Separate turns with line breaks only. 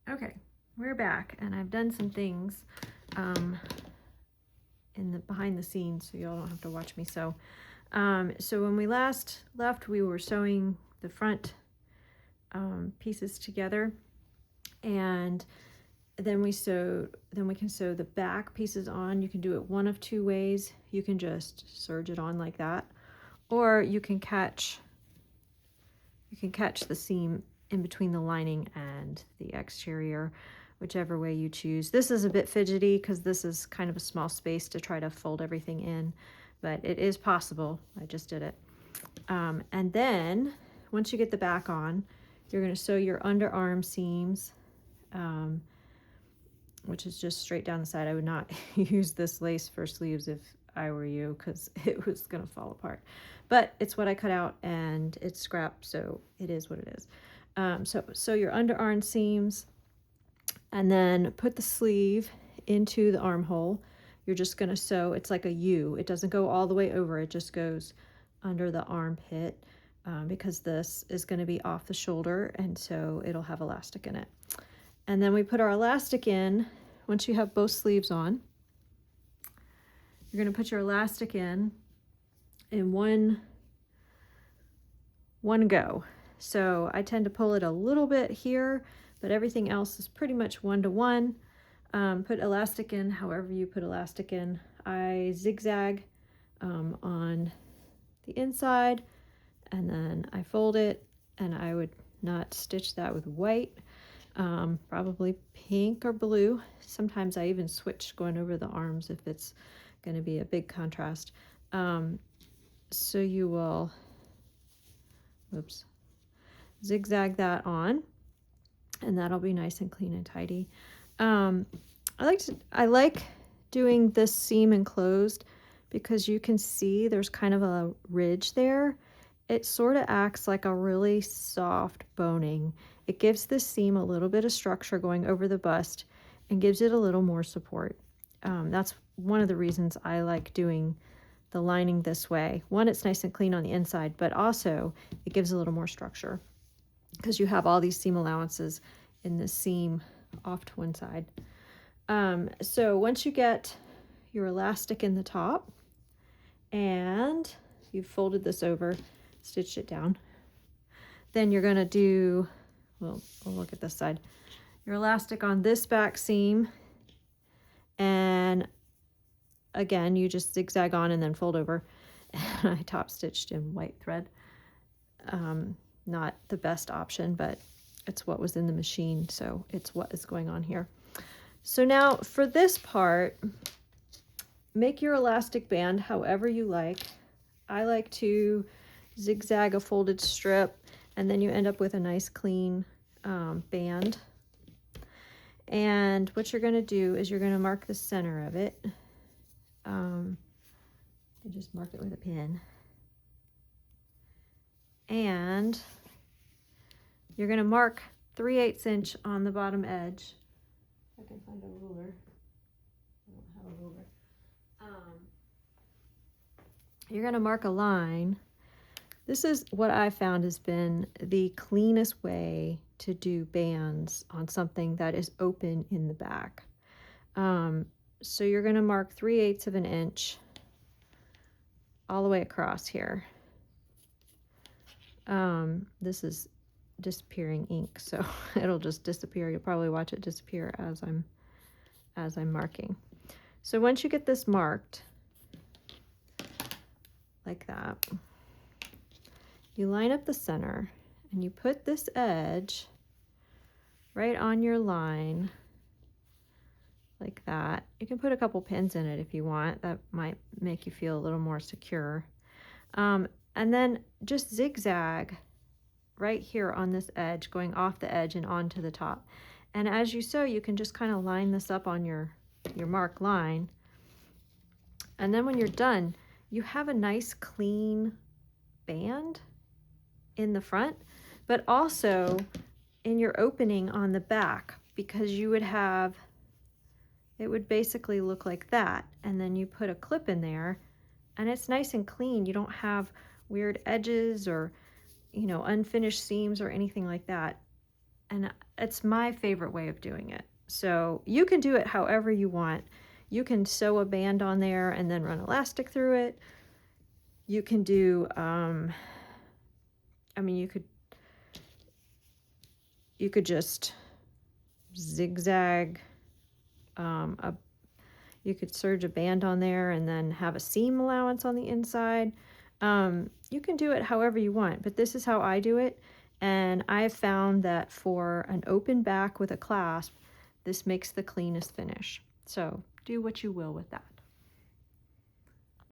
Okay, we're back, and I've done some things in the behind the scenes, so y'all don't have to watch me sew. So when we last left, we were sewing the front pieces together, and then we can sew the back pieces on. You can do it one of two ways. You can just serge it on like that, or you can catch the seam in between the lining and the exterior, whichever way you choose. This is a bit fidgety because this is kind of a small space to try to fold everything in, but it is possible. I just did it. And then once you get the back on, you're going to sew your underarm seams, which is just straight down the side. I would not use this lace for sleeves if I were you, because it was going to fall apart. But it's what I cut out, and it's scrap, so it is what it is. So your underarm seams, and then put the sleeve into the armhole. You're just going to sew, it's like a U. It doesn't go all the way over, it just goes under the armpit, because this is going to be off the shoulder, and so it'll have elastic in it. And then we put our elastic in. Once you have both sleeves on, you're going to put your elastic in one go. So I tend to pull it a little bit here, but everything else is pretty much 1-to-1. Put elastic in however you put elastic in. I zigzag on the inside, and then I fold it, and I would not stitch that with white, probably pink or blue. Sometimes I even switch going over the arms if it's going to be a big contrast. So you will, zigzag that on, and that'll be nice and clean and tidy. I like doing this seam enclosed because you can see there's kind of a ridge there. It sort of acts like a really soft boning. It gives the seam a little bit of structure going over the bust and gives it a little more support. That's one of the reasons I like doing the lining this way. One, it's nice and clean on the inside, but also it gives a little more structure because you have all these seam allowances in the seam off to one side. So once you get your elastic in the top and you've folded this over, stitched it down, then you're going to do, we'll look at this side, your elastic on this back seam, and again you just zigzag on and then fold over. I top stitched in white thread. Not the best option, but it's what was in the machine, so it's what is going on here. So now for this part, make your elastic band however you like. I like to zigzag a folded strip, and then you end up with a nice clean band. And what you're going to do is you're going to mark the center of it. You just mark it with a pin. And you're going to mark 3/8 inch on the bottom edge. If I can find a ruler. I don't have a ruler. You're going to mark a line. This is what I found has been the cleanest way to do bands on something that is open in the back. So you're going to mark 3/8 of an inch all the way across here. This is disappearing ink, so it'll just disappear. You'll probably watch it disappear as I'm marking. So once you get this marked like that, you line up the center and you put this edge right on your line like that. You can put a couple pins in it if you want. That might make you feel a little more secure. And then just zigzag right here on this edge, going off the edge and onto the top. And as you sew, you can just kind of line this up on your mark line. And then when you're done, you have a nice clean band in the front, but also in your opening on the back, because you would have, it would basically look like that. And then you put a clip in there and it's nice and clean. You don't have weird edges or, unfinished seams or anything like that. And it's my favorite way of doing it. So you can do it however you want. You can sew a band on there and then run elastic through it. You can do, I mean, you could just zigzag, you could serge a band on there and then have a seam allowance on the inside. You can do it however you want, but this is how I do it. And I've found that for an open back with a clasp, this makes the cleanest finish. So do what you will with that.